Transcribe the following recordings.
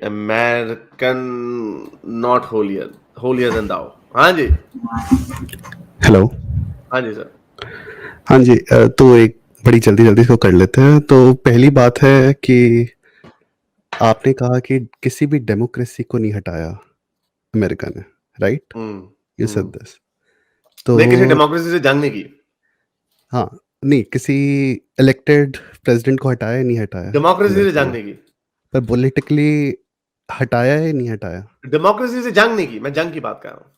American not holier then दाओ। हाँ जी। Hello. हाँ जी सर। हाँ जी, तो एक बड़ी जल्दी इसको कर लेते हैं। तो पहली बात है कि आपने कहा कि किसी भी डेमोक्रेसी को नहीं हटाया अमेरिका ने, राइट? You said this. तो नहीं, किसी डेमोक्रेसी से जंग नहीं की। हाँ, नहीं, किसी इलेक्टेड प्रेसिडेंट को हटाया या नहीं हटाया डेमोक्रेसी से अमेरिका जंग ने? नहीं की। पर पॉलिटिकली हटाया या नहीं हटाया? डेमोक्रेसी से जंग नहीं की, मैं जंग की बात कर रहा हूँ।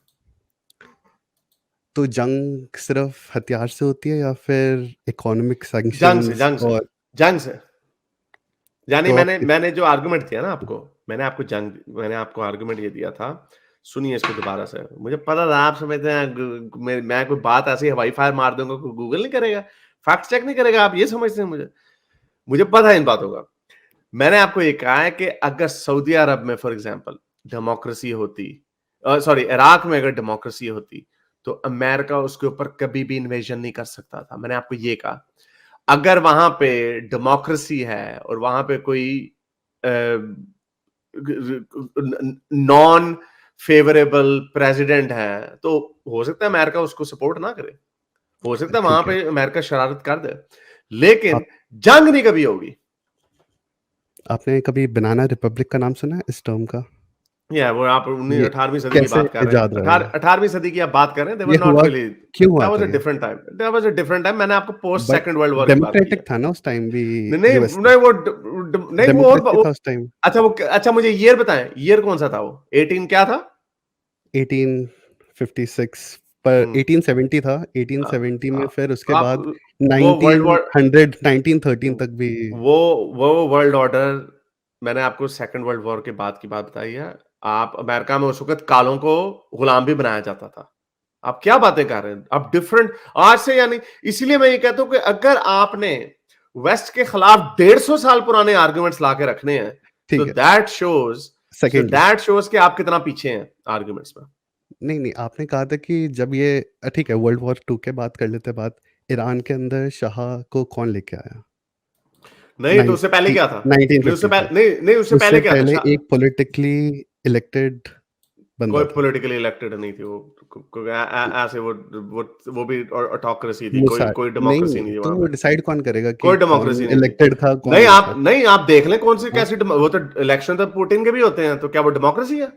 तो जंग सिर्फ हथियार से होती है या फिर इकोनॉमिक जंग से सैंक्शंस जंग से और जंग से यानी तो मैंने मैंने जो आर्गुमेंट दिया ना आपको, मैंने आपको आर्गुमेंट ये दिया था। सुनिए इसको दोबारा से। मुझे पता था आप समझते हैं मैं कोई बात ऐसी हवाई फायर मार दूंगा, कोई गूगल नहीं करेगा, फैक्ट चेक नहीं करेगा, आप ये समझते हैं मुझे पता है इन बातों का। मैंने आपको ये कहा है कि अगर सऊदी अरब में फॉर एग्जांपल डेमोक्रेसी होती, सॉरी इराक में अगर डेमोक्रेसी होती, तो अमेरिका उसके ऊपर कभी भी इन्वेजन नहीं कर सकता था। मैंने आपको ये कहा। अगर वहां पे डेमोक्रेसी है और वहां पे कोई नॉन फेवरेबल प्रेसिडेंट है, तो हो सकता है अमेरिका उसको सपोर्ट ना करे, हो सकता है वहां ठीक है। पे अमेरिका शरारत कर दे, लेकिन आप जंग नहीं कभी होगी। आपने कभी बनाना रिपब्लिक का नाम सुना है, इस टर्म का? या वो आप ये 18वीं सदी की कैसे बात कर रहे हैं, इजाद हुआ ये? 18वीं सदी की आप बात कर रहे हैं। दे वर ये नॉट हुआ रियली, क्यों हुआ दैट वाज था अ ये? Different time, that was a different time. मैंने आपको post but second world war की बात की है। डेमोक्रेटिक था ना उस टाइम भी, नहीं नहीं यूएस नहीं, नहीं वो और डेमोक्रेसी था उस टाइम। अच्छा मुझे ईयर बताएं, ईयर कौन सा था वो? 18 क्या था? 1856, पर हम्म 1870 था। आ, 1870 में आ, फिर उसके आप बाद वो वर्ल्ड वॉर 1900 1913 तक भी। वो वो वर्ल्ड ऑर्डर, मैंने आपको सेकंड वर्ल्ड वॉर के बाद की बात बताई है। आप अमेरिका में उस वक्त कालों को गुलाम भी बनाया जाता था। आप क्या बातें कर रहे हैं? आप डिफरेंट आज से, यानी इसीलिए मैं ये कहता हूं कि अगर आपने वेस्ट के खिलाफ 150 साल पुराने आर्गुमेंट्स लाके रखने हैं, तो ठीक है। सेकेंडली, दैट शोज कि आप कितना पीछे हैं आर्गुमेंट्स में। नहीं आपने कहा था कि जब ये ठीक है, वर्ल्ड वॉर टू के बात कर लेते हैं बात। ईरान के अंदर शाह को कौन लेके आया? नहीं तो उससे पहले क्या था? नहीं उससे 1953। पहले, नहीं उससे उससे पहले क्या था? पहले एक पॉलिटिकली इलेक्टेड कोई बंदा था, पॉलिटिकली इलेक्टेड नहीं थी वो। ऐसे वो भी ऑटोक्रेसी थी, कोई मुसाद। कोई डेमोक्रेसी नहीं नहीं थी तो वहां वो पे। डिसाइड कौन करेगा कि कोई कौन डेमोक्रेसी नहीं थी। इलेक्टेड था कौन नहीं था? नहीं आप देख लें कौन सी हाँ? कैसी वो तो इलेक्शन तो पुतिन के भी होते हैं, तो क्या वो डेमोक्रेसी है?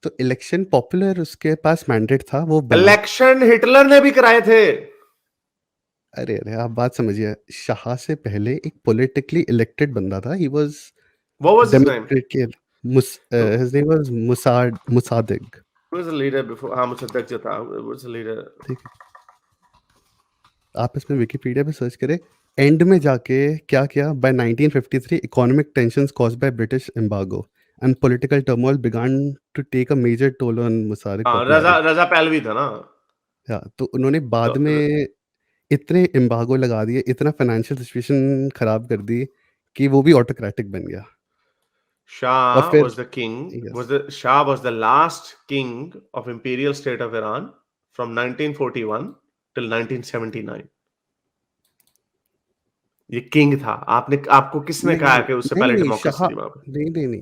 तो इलेक्शन पॉपुलर, उसके पास मैंडेट था, वो बना। इलेक्शन हिटलर ने भी कराए थे। अरे अरे, आप बात समझिए। शाह से पहले एक पॉलिटिकली इलेक्टेड बंदा था। He was what was his name? Democratic. His name was Mossadegh. Was the leader before, हाँ मुसद्दक जो था, वाज द लीडर। ठीक है, आप इसमें विकिपीडिया पे सर्च करें। एंड में जाके क्या किया, by 1953 economic tensions caused by British embargo and political turmoil began to take a major toll on Mossadegh हाँ रजा पॉपुलैरिटी। रजा पहलवी था ना। या तो उन्होंने तो बाद में इतने एम्बार्गो लगा दिए, इतना फाइनेंशियल सिचुएशन खराब कर दी कि वो भी ऑटोक्रेटिक बन गया। और Shah फिर was the king, yes, Shah was the last king of imperial state of Iran from 1941 till 1979। ये किंग था। आपको किसने नहीं कहा नहीं कि उससे नहीं पहले नहीं शाह, डेमोक्रेसी थी वहां पे? नहीं,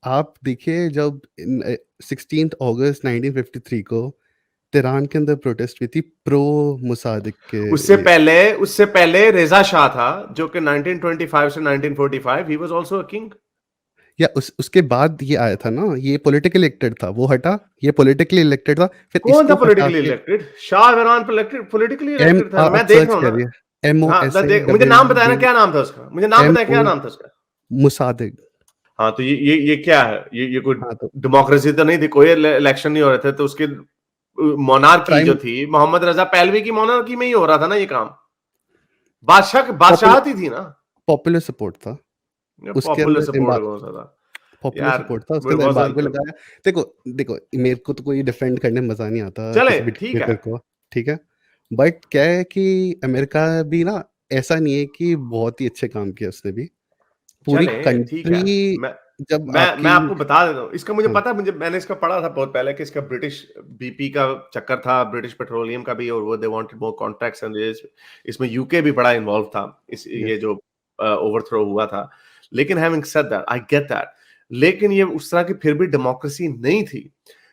आप देखिए जब 16 अगस्त 1953 को तेहरान के अंदर प्रोटेस्ट हुई थी प्रो मुसादिक के उससे लिए। पहले उससे पहले रेजा शाह था, जो कि 1925 से 1945 he was also a king. या उसके बाद ये आया था ना, ये पॉलिटिकली इलेक्टेड था, वो हटा। ये पॉलिटिकली इलेक्टेड था, फिर कौन था इसको हटा पॉलिटिकली के elected? Shah Iran politically um elected था, मैं आप देख रहा सर्च हूं ना। करिए, हाँ मुझे नाम बताया ना, MOSAWD क्या नाम था उसका? मुझे नाम बताया क्या MO नाम था उसका? मुसादिक। हाँ तो ये क्या है? ये कोई हाँ तो डेमोक्रेसी तो नहीं थी, कोई इलेक्शन नहीं हो रहे थे, तो उसके मोनार्की जो प्राइम थी मोहम्मद रजा पहलवी की मोनार्की में ही हो रहा था ना ये काम। पॉपुलर बादशाहत ही थी ना। पॉपुलर सपोर्ट था उसके पॉपुलर अंदर। सपोर्ट कौन सा था पॉपुलर यार? सपोर्ट था उसके अंदर, एम्बार्गो लगाया। देखो देखो, मेरे को तो कोई डिफेंड करने में मजा नहीं आता चले किसी भी ठीक है। डिक्टेटर को। ठीक है, बट क्या है कि अमेरिका भी ना, ऐसा नहीं है कि बहुत ही अच्छे काम किया उसने भी। पूरी चले ठीक है। कंट्री मैं जब मैं आपकी। आपको बता देता हूँ इसका, मुझे हाँ, पता है, मुझे मैंने इसका पढ़ा था बहुत पहले कि इसका ब्रिटिश बीपी का चक्कर था, ब्रिटिश पेट्रोलियम का भी, और वो they wanted more contracts and इसमें यूके भी बड़ा इन्वॉल्व था, इस ये यस, जो ओवरथ्रो हुआ था। लेकिन having said that, I get that. लेकिन ये उस तरह की फिर भी डेमोक्रेसी नहीं थी।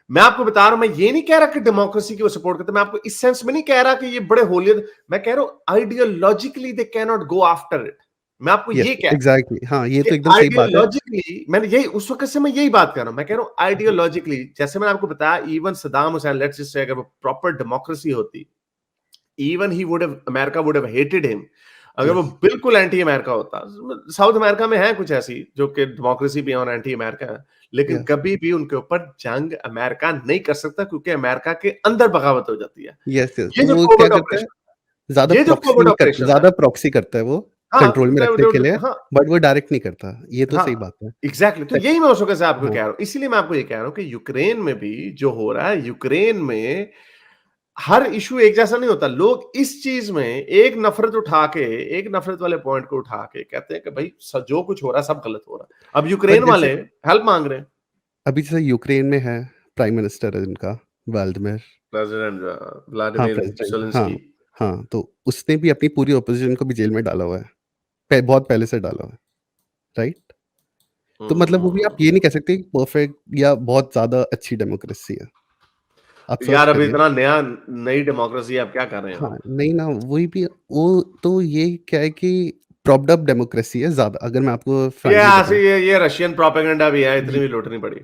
मैं आपको बता रहा हूं, मैं ये नहीं कह रहा कि डेमोक्रेसी की वो सपोर्ट करते, मैं आपको इस सेंस में नहीं कह रहा कि ये बड़े होलियत, मैं कह रहा हूं ideologically they can not go after it. मैं आपको यस ये कह एग्जैक्टली, हाँ ये कि तो एकदम सही बात है। आइडियोलॉजिकली, मैंने यही उस वक्त से मैं यही बात कर रहा हूं, मैं कह रहा हूं आइडियोलॉजिकली, जैसे मैंने आपको बताया even Saddam Hussain, let's just say अगर वो प्रॉपर डेमोक्रेसी होती, even he would have, America would have hated him, अगर वो यस बिल्कुल एंटी अमेरिका होता। साउथ अमेरिका में है कुछ ऐसी जो कि डेमोक्रेसी भी और एंटी अमेरिका है, लेकिन या कभी भी उनके ऊपर जंग अमेरिका नहीं कर सकता, क्योंकि अमेरिका के अंदर बगावत हो जाती है। यस यस ये जो वो क्या कोवर्ट करता है, ऑपरेशन, ये जो कोवर्ट ऑपरेशन था, ज्यादा प्रॉक्सी करता है वो हाँ कंट्रोल में रखने के लिए, हाँ बट वो डायरेक्ट नहीं करता, ये तो सही हाँ बात है। एग्जैक्टली, तो यही मैं उस वक्त से आपको हाँ कह रहा हूँ, इसीलिए मैं आपको ये कह रहा हूँ कि यूक्रेन में भी जो हो रहा है, यूक्रेन में हर इशू एक जैसा नहीं होता। लोग इस चीज में एक नफरत उठा के, एक नफरत वाले पॉइंट को उठा के कहते हैं कि भाई जो कुछ हो रहा है सब गलत हो रहा है। अब यूक्रेन बट जैसे वाले हेल्प मांग रहे हैं। अभी जैसे यूक्रेन में है, प्राइम मिनिस्टर है जिनका, व्लादिमीर, प्रेसिडेंट हाँ व्लादिमीर प्रेसिडेंट, हाँ ज़ेलेंस्की। हाँ, तो उसने भी अपनी पूरी ओपोजिशन को भी जेल में डाला हुआ है, बहुत पहले से डाला हुआ है, राइट? तो मतलब वो भी आप ये नहीं कह सकते परफेक्ट या बहुत ज्यादा अच्छी डेमोक्रेसी है, आप सर्च यार अभी करिए। इतना नई डेमोक्रेसी आप क्या कर रहे हैं हाँ आप? नहीं ना, वही भी वो, तो ये क्या है कि प्रॉप्ड अप डेमोक्रेसी है ज्यादा, अगर मैं आपको ये फ्रैंकली ऐसे बताऊं। ये रशियन प्रोपेगेंडा भी है, इतनी ये- भी लूटनी पड़ी।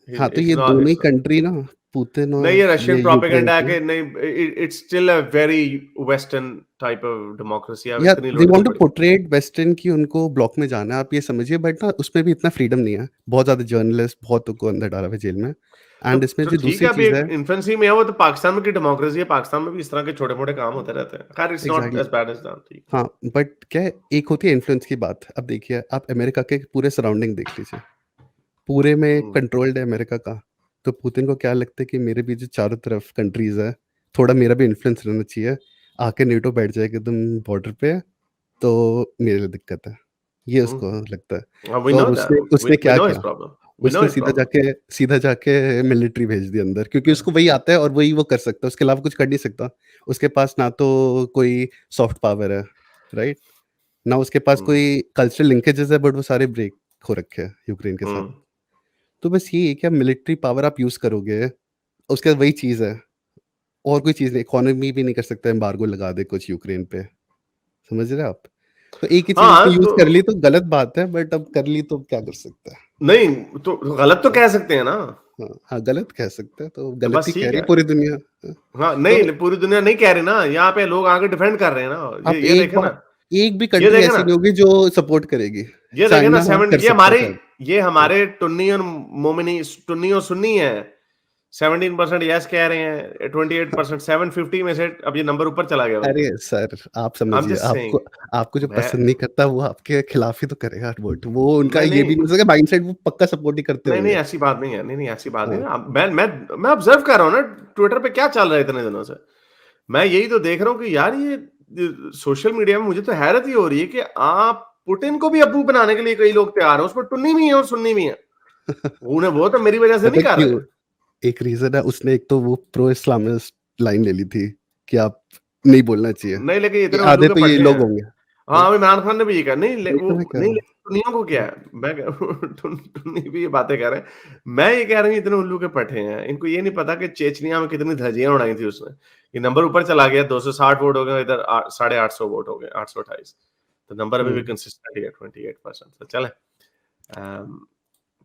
हाँ तो इट्स ये नॉट, दोनों ही कंट्री ना, पुतिन नहीं और ये ये रशियन यूक्रेन प्रोपेगेंडा है की, कि नहीं, it's still a very western type of democracy, अब या इतनी दे लूटनी वांट टू पड़ी। पोर्ट्रेट वेस्टर्न की, उनको ब्लॉक में जाना है, आप ये समझिए, बट ना उसमें भी इतना फ्रीडम नहीं है, बहुत ज्यादा जर्नलिस्ट बहुत को अंदर डाला हुआ है जेल में। एंड इसमें तो जो ठीक दूसरी है, अभी चीज एक है, इन्फेंसी में है वो, तो पाकिस्तान में की डेमोक्रेसी है, पाकिस्तान में भी इस तरह के छोटे मोटे काम होते रहते हैं। खैर it's not exactly as bad as that, ठीक। हाँ, बट क्या है, एक होती है इन्फ्लुएंस की बात, अब देखिए आप अमेरिका के पूरे सराउंडिंग देख लीजिए, पूरे में हम्म, कंट्रोल्ड है अमेरिका का, तो पुतिन को क्या लगता है कि मेरे भी जो चारों तरफ कंट्रीज है, थोड़ा मेरा भी इन्फ्लुएंस रहना चाहिए, आके नेटो बैठ जाएगा एकदम बॉर्डर पे, तो मेरे लिए दिक्कत है, ये उसको लगता है। वी तो नो और उसने दैट, उसने वी क्या नो हिज किया, प्रॉब्लम, वी नो उसने हिज प्रॉब्लम। सीधा जाके मिलिट्री भेज दी अंदर, क्योंकि उसको वही आता है और वही वो कर सकता है, उसके अलावा कुछ कर नहीं सकता। उसके पास ना तो कोई सॉफ्ट पावर है, राइट, ना उसके पास कोई कल्चरल लिंकेजेस है, बट वो सारे ब्रेक हो रखे हैं यूक्रेन के साथ। तो बस ये है कि आप मिलिट्री पावर आप यूज़ करोगे, उसके बाद वही चीज़ है, और कोई चीज़ नहीं, इकोनॉमी भी नहीं कर सकता, एम्बार्गो लगा दे कुछ यूक्रेन पे, समझ रहे हैं आप? तो एक ही चीज़ हाँ उसने यूज़ तो कर ली तो गलत बात है, बट अब कर ली तो क्या कर सकता है? नहीं, तो गलत तो कह सकते हैं ना। हाँ, हाँ, गलत कह सकते हैं, तो तो गलत ही बस कह ठीक रही है। है पूरी दुनिया। हाँ, हाँ तो नहीं, पूरी दुनिया नहीं कह रही ना, यहाँ पे लोग आगे डिफेंड कर रहे हैं ना। आप ये एक देखे बात, ना, एक भी ये कंट्री देखे ऐसी ना, नहीं होगी जो सपोर्ट करेगी। ये देखे ना, चाइना सेवन, कर सकता है शायद। ये हाँ, हमारे टुन्नी और मोमिनी, टुन्नी और सुन्नी है। 17% यस कह रहे हैं, 28%, 750 में से अब ये नंबर ऊपर चला गया अरे बल्कि। सर आप आई एम समझिए, जस्ट आपको सेइंग, आपको जो मैं पसंद नहीं करता वो आपके खिलाफ ही तो करेगा वोट, वो उनका मैं ये भी नहीं, नहीं हो सकता माइंडसेट, वो पक्का सपोर्ट ही करते नहीं नहीं होंगे। ऐसी बात नहीं है, नहीं नहीं ऐसी बात नहीं हाँ, है। मैं ऑब्जर्व कर रहा हूँ ना ट्विटर पे क्या चल रहा है इतने दिनों से। मैं यही तो देख रहा हूँ कि यार ये सोशल मीडिया में मुझे तो हैरत ही हो रही है कि आप पुतिन को भी अब्बू बनाने के लिए कई लोग तैयार हैं, उसमें टुन्नी भी है और सुन्नी भी है। उन्हें वो तो मेरी वजह से नहीं पता कर रहे। क्यों? एक रीजन है, उसने एक तो वो प्रो इस्लामिस्ट लाइन ले ली थी कि आप नहीं बोलना चाहिए, नहीं लेकिन कि इतने उल्लू आधे के तो ये पट्टे लोग हैं। होंगे। हाँ, हाँ अभी इमरान खान ने भी ये कहा, नहीं वही वो तो मैं कह नहीं रहा हूँ। लेकिन दुनिया को क्या है, मैं टुन्नी भी ये बातें कह रहे हैं। मैं ये कह रहा हूँ इतने उल्लू के पट्टे हैं, इनको ये नहीं पता कि चेचनिया में कितनी धज्जियां उड़ाई थी उसने। ये नंबर ऊपर चला गया, 260 वोट हो गए, इधर 850 वोट हो गए, 828। तो नंबर अभी भी हम्म, कंसिस्टेंट है 28%। तो चले,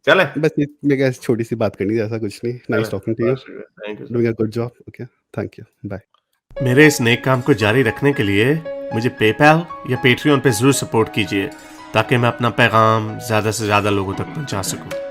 चले, बस मैं क्या छोटी सी बात करनी थी, ऐसा कुछ नहीं। चले, नाइस टॉकिंग टू यू, बस thank you doing sir. A good job. Okay, thank you, bye. मेरे इस नेक काम को जारी रखने के लिए मुझे पेपैल या पेट्रियन पे जरूर सपोर्ट कीजिए, ताकि मैं अपना पैगाम ज्यादा से ज्यादा लोगों तक पहुंचा सकूं।